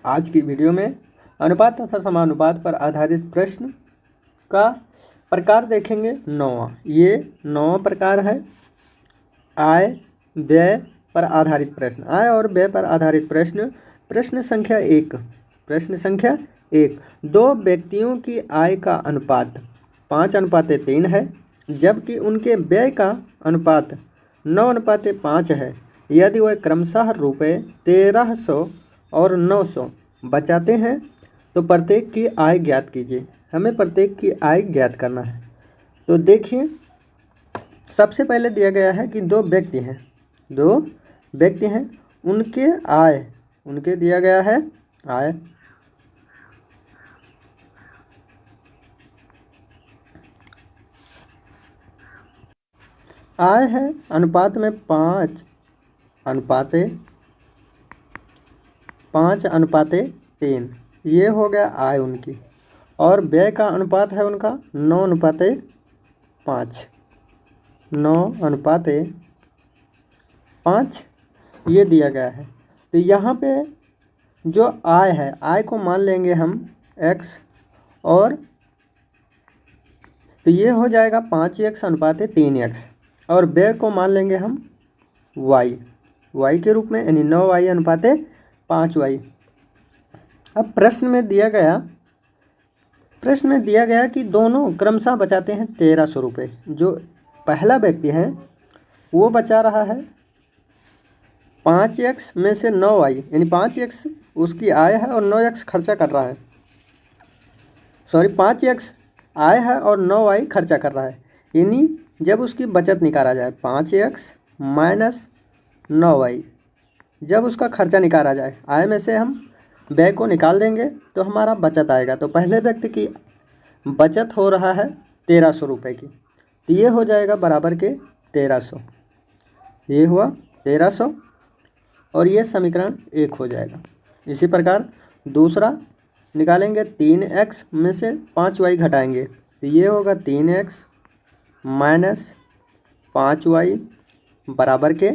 आज की वीडियो में अनुपात तथा समानुपात पर आधारित प्रश्न का प्रकार देखेंगे। 9वां, ये 9वां प्रकार है आय व्यय पर आधारित प्रश्न। आय और व्यय पर आधारित प्रश्न। प्रश्न संख्या 1। प्रश्न संख्या 1। दो व्यक्तियों की आय का अनुपात 5:3 है, जबकि उनके व्यय का अनुपात 9:5 है। यदि वह क्रमशः रुपये 1300 और 900 बचाते हैं तो प्रत्येक की आय ज्ञात कीजिए। हमें प्रत्येक की आय ज्ञात करना है। तो देखिए, सबसे पहले दिया गया है कि दो व्यक्ति हैं, उनके आय, उनके दिया गया है आय है अनुपात में 5:3, ये हो गया आय उनकी। और व्यय का अनुपात है उनका 9:5 ये दिया गया है। तो यहाँ पे जो आय है, आय को मान लेंगे हम x, और तो ये हो जाएगा 5x/3x, और व्यय को मान लेंगे हम y के रूप में, यानी 9y/5y। अब प्रश्न में दिया गया कि दोनों क्रमशः बचाते हैं 1300 रुपये। जो पहला व्यक्ति है वो बचा रहा है 5x में से 9y, यानी 5x उसकी आय है और 9x खर्चा कर रहा है। 5x आय है और 9y खर्चा कर रहा है। यानी जब उसकी बचत निकाला जाए 5x माइनस 9y, जब उसका खर्चा निकाला जाए, आय में से हम व्यय को निकाल देंगे तो हमारा बचत आएगा। तो पहले व्यक्ति की बचत हो रहा है 1300 रुपये की, तो ये हो जाएगा बराबर के 1300, ये हुआ 1300, और ये समीकरण 1 हो जाएगा। इसी प्रकार दूसरा निकालेंगे, 3x में से 5y घटाएंगे, तो ये होगा 3x माइनस 5y बराबर के,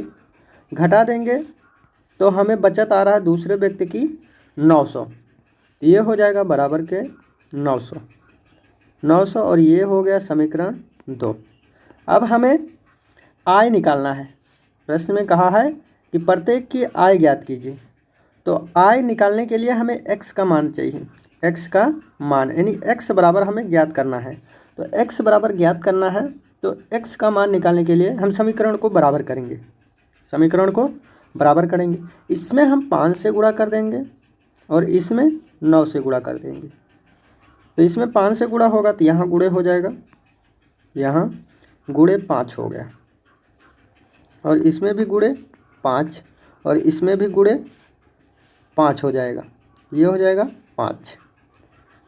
घटा देंगे तो हमें बचत आ रहा है दूसरे व्यक्ति की 900, तो ये हो जाएगा बराबर के 900, और ये हो गया समीकरण 2। अब हमें आय निकालना है। प्रश्न में कहा है कि प्रत्येक की आय ज्ञात कीजिए। तो आय निकालने के लिए हमें x का मान चाहिए, x का मान, यानी x बराबर हमें ज्ञात करना है। तो x बराबर ज्ञात करना है, तो x का मान निकालने के लिए हम समीकरण को बराबर करेंगे, इसमें हम 5 से गुणा कर देंगे और इसमें 9 से गुणा कर देंगे। तो इसमें 5 से गुणा होगा तो यहाँ गुणे हो जाएगा, यहाँ गुणे 5 हो गया, और इसमें भी गुणे 5, और इसमें भी गुणे 5 हो जाएगा, ये हो जाएगा 5,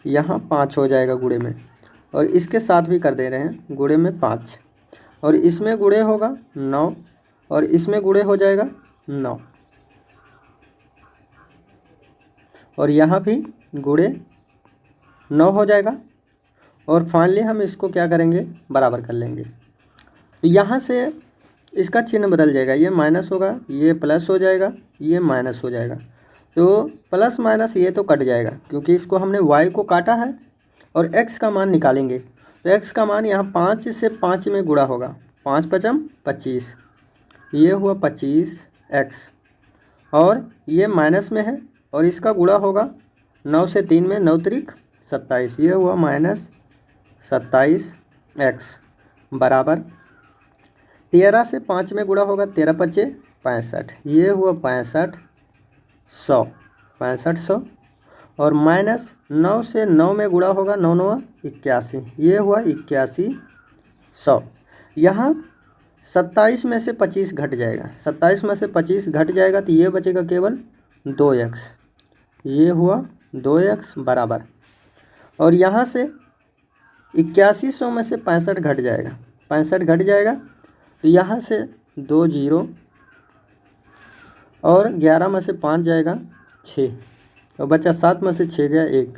यहाँ 5 हो जाएगा गुणे में, और इसके साथ भी कर दे रहे हैं गुणे में 5, और इसमें गुणे होगा 9, और इसमें गुणे हो जाएगा 9, और यहाँ भी गुणे 9 हो जाएगा। और फाइनली हम इसको क्या करेंगे, बराबर कर लेंगे। तो यहाँ से इसका चिन्ह बदल जाएगा, ये माइनस होगा, ये प्लस हो जाएगा, ये माइनस हो जाएगा। तो प्लस माइनस ये तो कट जाएगा, क्योंकि इसको हमने y को काटा है, और x का मान निकालेंगे। तो x का मान यहाँ 5 से 5 में गुणा होगा, 5×5 = 25, ये हुआ 25x, और ये माइनस में है, और इसका गुणा होगा 9 से 3 में, 9×3 = 27, ये हुआ -27x बराबर 13 से 5 में गुणा होगा, 13×5 = 65, ये हुआ 6500, और -9 से 9 में गुणा होगा, 9×9 = 81, ये हुआ 8100। यहाँ 27 में से 25 घट जाएगा, 27 में से 25 घट जाएगा तो ये बचेगा केवल 2x, ये हुआ 2x बराबर, और यहाँ से 8100 में से 65 घट जाएगा, 65 घट जाएगा, तो यहाँ से 2 0, और 11 में से 5 जाएगा 6, और बचा 7 में से 6 गया 1,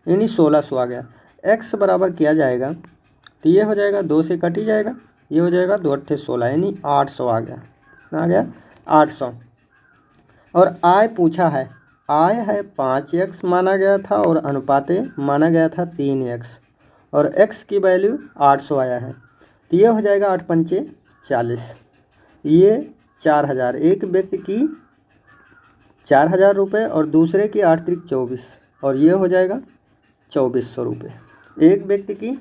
यानी 1600 आ गया। x बराबर किया जाएगा तो ये हो जाएगा 2 से कट ही जाएगा, ये हो जाएगा 2×8 = 16, यानी 800 आ गया, 800। और आय पूछा है आय है 5x माना गया था और अनुपाते माना गया था 3x और x की वैल्यू 800 आया है, तो ये हो जाएगा 8 पंचे 40, ये 4000, एक व्यक्ति की 4000 रुपये और दूसरे की 8 त्रिक 24 और ये हो जाएगा 2400 रुपये। एक व्यक्ति की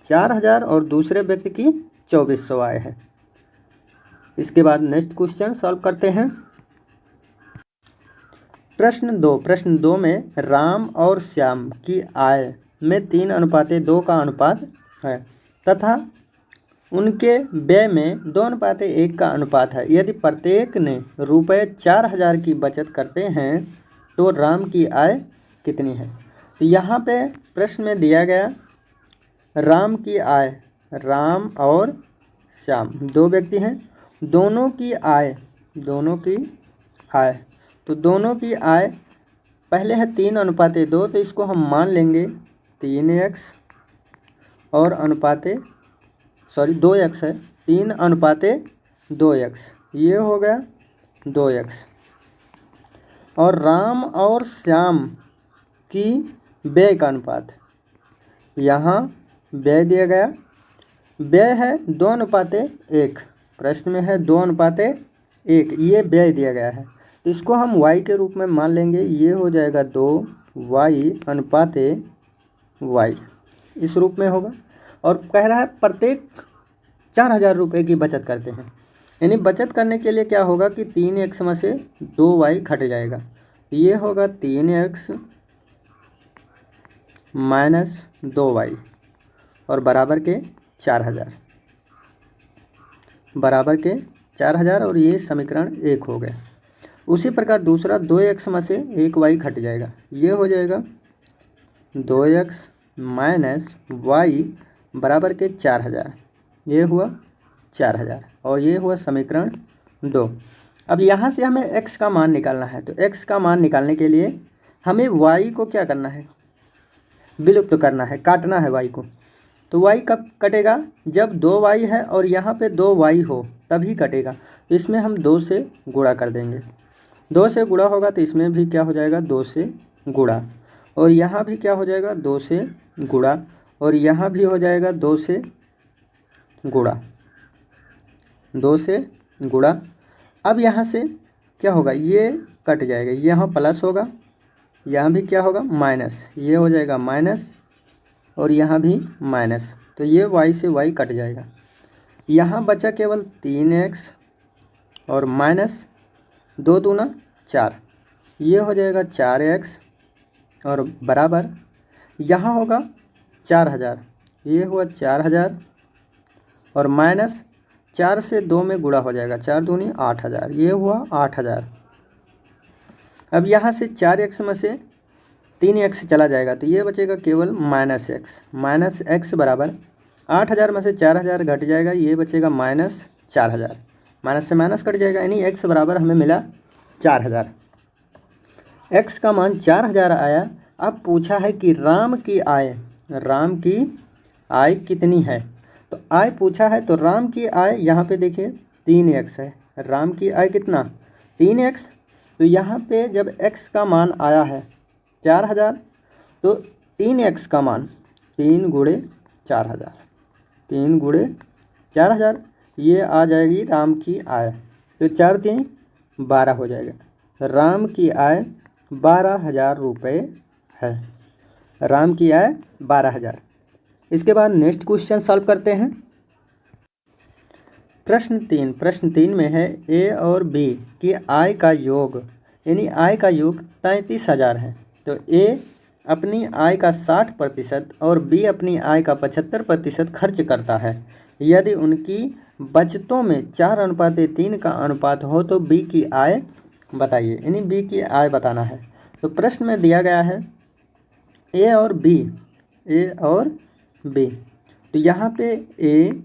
4000 और दूसरे व्यक्ति की 2400 आय है। इसके बाद नेक्स्ट क्वेश्चन सॉल्व करते हैं। प्रश्न दो में राम और श्याम की आय में 3:2 का अनुपात है तथा उनके व्यय में 2:1 का अनुपात है। यदि प्रत्येक ने रुपये 4000 की बचत करते हैं तो राम की आय कितनी है। तो यहाँ पे प्रश्न में दिया गया राम की आय, राम और श्याम दो व्यक्ति हैं, दोनों की आय तो दोनों की आय पहले है 3:2, तो इसको हम मान लेंगे 3x और 2x है, 3:2x, ये हो गया 2x। और राम और श्याम की व्यय का अनुपात, यहाँ व्यय दिया गया, व्यय है 2:1, प्रश्न में है 2:1, ये व्यय दिया गया है, तो इसको हम y के रूप में मान लेंगे, ये हो जाएगा 2y/y, इस रूप में होगा। और कह रहा है प्रत्येक 4000 रुपये की बचत करते हैं, यानी बचत करने के लिए क्या होगा कि 3x में से 2y घट जाएगा, ये होगा 3x - 2y और बराबर के 4000 और ये समीकरण 1 हो गया। उसी प्रकार दूसरा 2x में से 1y घट जाएगा, ये हो जाएगा 2x - y बराबर के 4000, ये हुआ 4000 और ये हुआ समीकरण 2। अब यहाँ से हमें x का मान निकालना है, तो x का मान निकालने के लिए हमें y को क्या करना है, विलुप्त करना है, काटना है y को। तो y कब कटेगा, जब 2y है और यहाँ पे 2y हो तभी कटेगा, तो इसमें हम 2 से गुणा कर देंगे, 2 से गुणा होगा तो इसमें भी क्या हो जाएगा 2 से गुणा, और यहाँ भी क्या हो जाएगा 2 से गुणा, और यहाँ भी हो जाएगा 2 से गुणा। अब यहाँ से क्या होगा, ये कट जाएगा, यहाँ प्लस होगा, यहाँ भी क्या होगा माइनस, ये हो जाएगा माइनस और यहाँ भी माइनस, तो ये y से y कट जाएगा। यहाँ बचा केवल 3x और माइनस 2 दूना 4, ये हो जाएगा 4x और बराबर यहाँ होगा 4000, ये हुआ 4000 और माइनस 4 से 2 में गुणा हो जाएगा, 4 दूनी 8000, ये हुआ 8000। अब यहाँ से 4x में से 3x चला जाएगा, तो ये बचेगा केवल -x बराबर 8000 में से 4000 घट जाएगा, ये बचेगा -4000, माइनस से माइनस कट जाएगा, यानी x बराबर हमें मिला 4000। x का मान 4000 आया। अब पूछा है कि राम की आय कितनी है, तो आय पूछा है, तो राम की आय यहाँ पे देखिए 3x है, राम की आय कितना 3x, तो यहाँ पे जब x का मान आया है 4000 तो 3x का मान 3 × 4000 ये आ जाएगी राम की आय, तो 4 × 3 = 12 हो जाएगा। राम की आय 12000 रुपये है, राम की आय 12000। इसके बाद नेक्स्ट क्वेश्चन सॉल्व करते हैं। प्रश्न 3 में है ए और बी की आय का योग, यानी आय का योग 33000 है, तो ए अपनी आय का 60% और बी अपनी आय का 75% खर्च करता है। यदि उनकी बचतों में 4:3 का अनुपात हो तो बी की आय बताइए, यानी बी की आय बताना है। तो प्रश्न में दिया गया है ए और बी, तो यहाँ पे ए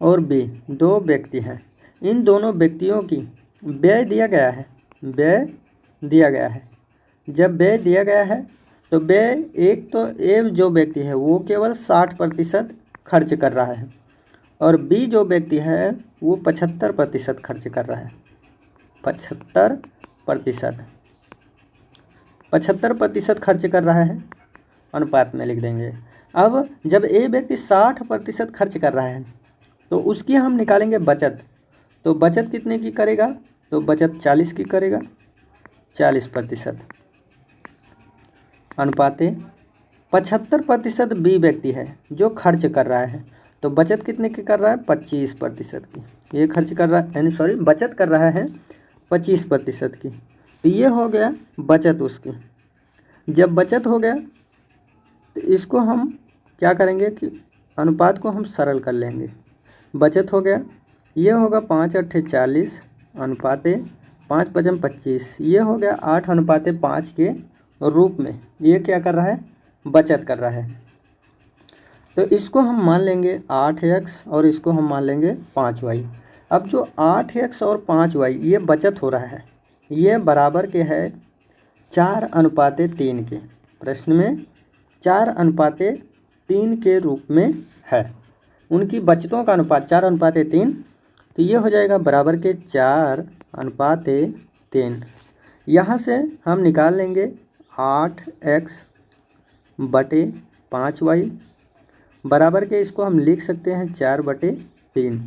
और बी दो व्यक्ति हैं, इन दोनों व्यक्तियों की व्यय दिया गया है, जब व्यय दिया गया है तो व्यय एक तो ए जो व्यक्ति है वो केवल 60% खर्च कर रहा है और बी जो व्यक्ति है वो 75% खर्च कर रहा है, 75%। 75% खर्च कर रहा है, अनुपात में लिख देंगे। अब जब ए व्यक्ति 60% खर्च कर रहा है तो उसकी हम निकालेंगे बचत। तो बचत कितने की करेगा? तो बचत 40 की करेगा, 40%। अनुपाते 75% बी व्यक्ति है जो खर्च कर रहा है, तो बचत कितने की कर रहा है? 25% की। ये खर्च कर रहा है, यानी सॉरी बचत कर रहा है 25% की। तो ये हो गया बचत उसकी। जब बचत हो गया तो इसको हम क्या करेंगे कि अनुपात को हम सरल कर लेंगे। बचत हो गया, ये होगा 5 अट्ठे 40 अनुपाते 5 पचम 25, ये हो गया 8:5 के रूप में ये क्या कर रहा है? बचत कर रहा है। तो इसको हम मान लेंगे 8x और इसको हम मान लेंगे 5y। अब जो 8x और 5y ये बचत हो रहा है, ये बराबर के है 4:3 के। प्रश्न में 4:3 के रूप में है। उनकी बचतों का अनुपात 4:3, तो ये हो जाएगा बराबर के 4:3। यहाँ से हम निकाल लेंगे 8x बटे 5y बराबर के, इसको हम लिख सकते हैं 4/3।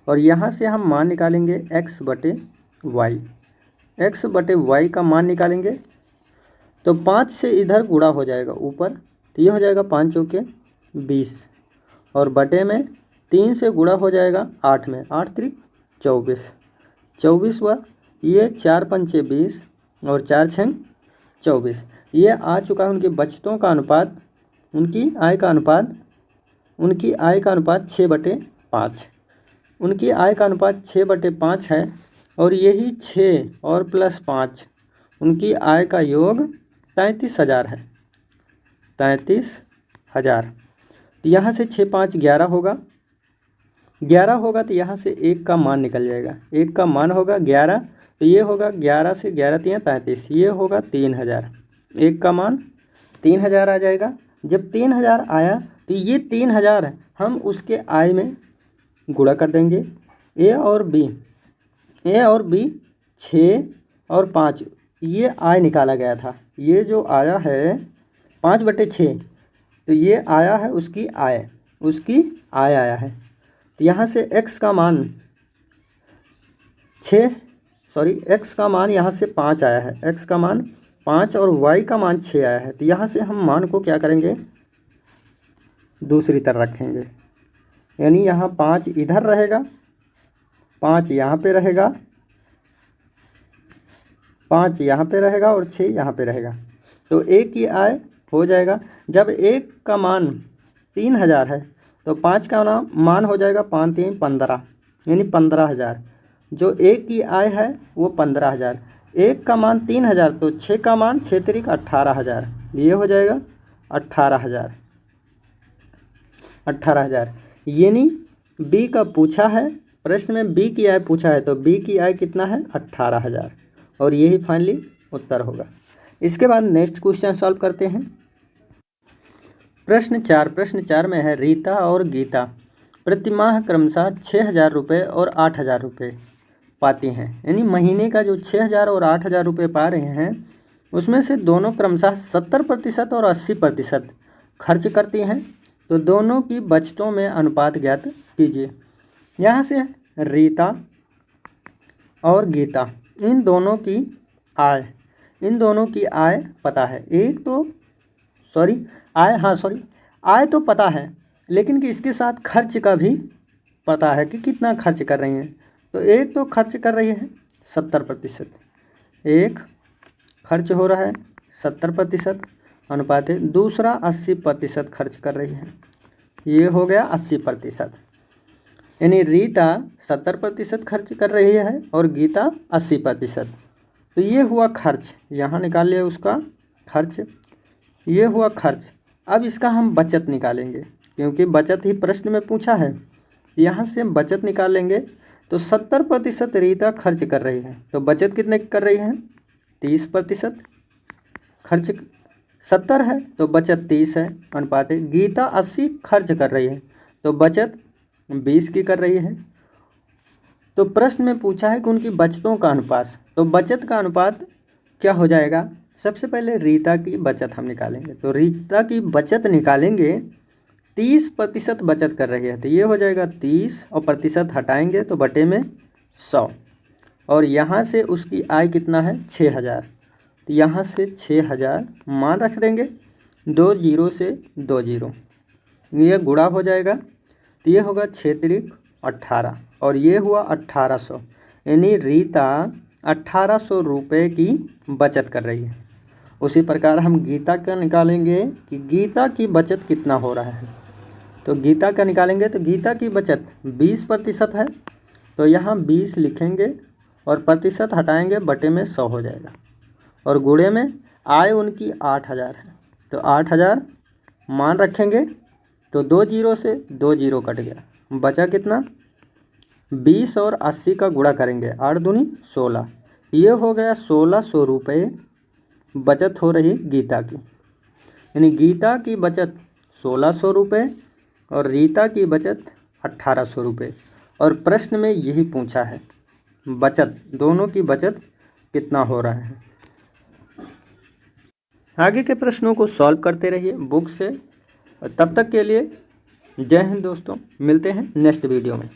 और यहाँ से हम मान निकालेंगे x बटे y। x बटे y का मान निकालेंगे तो 5 से इधर गुणा हो जाएगा ऊपर, तो ये हो जाएगा 5 चौके 20 और बटे में 3 से गुणा हो जाएगा 8 में, 8 त्रिक 24 हुआ। ये 4 पंचे 20 और 4 छंग 24। ये आ चुका है उनकी बचतों का अनुपात, उनकी आय का अनुपात 6/5। उनकी आय का अनुपात 6/5 है और यही 6 और प्लस 5 उनकी आय का योग 33,000 है। 33,000। यहाँ से 6 5 11 होगा, 11 होगा तो यहाँ से 1 का मान निकल जाएगा। 1 का मान होगा 11, तो ये होगा 11 से 11 3 33, ये होगा 3,000। 1 का मान 3,000 आ जाएगा। जब 3,000 आया तो ये 3,000 हम उसके आय में गुणा कर देंगे। ए और बी 6 और 5 ये आय निकाला गया था। ये जो आया है 5/6, तो ये आया है उसकी आय आया है। तो यहाँ से x का मान x का मान यहाँ से 5 आया है, x का मान 5 और y का मान 6 आया है। तो यहाँ से हम मान को क्या करेंगे? दूसरी तरफ रखेंगे, यानी यहाँ 5 इधर रहेगा, 5 यहाँ पे रहेगा, 5 यहाँ पे रहेगा और 6 यहाँ पे रहेगा। तो एक की आय हो जाएगा। जब 1 का मान 3,000 है तो 5 का मान हो जाएगा 5 3 15, यानी 15,000। जो 1 की आय है वो 15,000। 1 का मान 3,000 तो 6 का मान 6 3 18,000, ये हो जाएगा 18,000। यानी बी का पूछा है, प्रश्न में बी की आय पूछा है, तो बी की आय कितना है? 18,000। और यही फाइनली उत्तर होगा। इसके बाद नेक्स्ट क्वेश्चन सॉल्व करते हैं। प्रश्न 4 में है रीता और गीता प्रतिमाह क्रमशः 6,000 रुपये और 8,000 रुपये पाती हैं। यानी महीने का जो 6,000 और 8,000 रुपये पा रहे हैं उसमें से दोनों क्रमशः 70% और 80% खर्च करती हैं। तो दोनों की बचतों में अनुपात ज्ञात कीजिए। यहाँ से रीता और गीता इन दोनों की आय पता है। आय तो पता है, लेकिन कि इसके साथ खर्च का भी पता है कि कितना खर्च कर रही हैं। तो एक तो खर्च कर रही है 70%, एक खर्च हो रहा है 70% अनुपात है, दूसरा 80% खर्च कर रही है, ये हो गया 80%। यानी रीता 70% खर्च कर रही है और गीता 80%। तो ये हुआ खर्च, यहाँ निकाल लिया उसका खर्च, ये हुआ खर्च। अब इसका हम बचत निकालेंगे, क्योंकि बचत ही प्रश्न में पूछा है। यहाँ से हम बचत निकाल लेंगे। तो 70% रीता खर्च कर रही है, तो बचत कितने कर रही है? 30%। खर्च 70 है तो बचत 30 है अनुपात है। गीता 80 खर्च कर रही है तो बचत 20 की कर रही है। तो प्रश्न में पूछा है कि उनकी बचतों का अनुपात, तो बचत का अनुपात क्या हो जाएगा? सबसे पहले रीता की बचत हम निकालेंगे। तो रीता की बचत निकालेंगे, 30% बचत कर रही है, तो ये हो जाएगा 30 और प्रतिशत हटाएंगे तो बटे में 100। और यहाँ से उसकी आय कितना है 6000, तो यहाँ से 6000 मान रख देंगे, 2 जीरो से 2 जीरो, ये गुणा हो जाएगा, तो ये होगा 6 तिरिक 18 और ये हुआ 1800। यानी रीता 1800 रुपये की बचत कर रही है। उसी प्रकार हम गीता का निकालेंगे कि गीता की बचत कितना हो रहा है। तो गीता का निकालेंगे तो गीता की बचत 20% है, तो यहाँ 20 लिखेंगे और प्रतिशत हटाएंगे, बटे में 100 हो जाएगा। और गुणे में आय उनकी 8000 है, तो 8000 मान रखेंगे, तो 2 जीरो से 2 जीरो कट गया, बचा कितना 20 और 80 का गुणा करेंगे, 8 दूनी 16, ये हो गया 1600 रुपये बचत हो रही गीता की। यानी गीता की बचत 1600 रुपये और रीता की बचत 1800 रुपये। और प्रश्न में यही पूछा है, बचत दोनों की बचत कितना हो रहा है। आगे के प्रश्नों को सॉल्व करते रहिए बुक से। तब तक के लिए जय हिंद दोस्तों, मिलते हैं नेक्स्ट वीडियो में।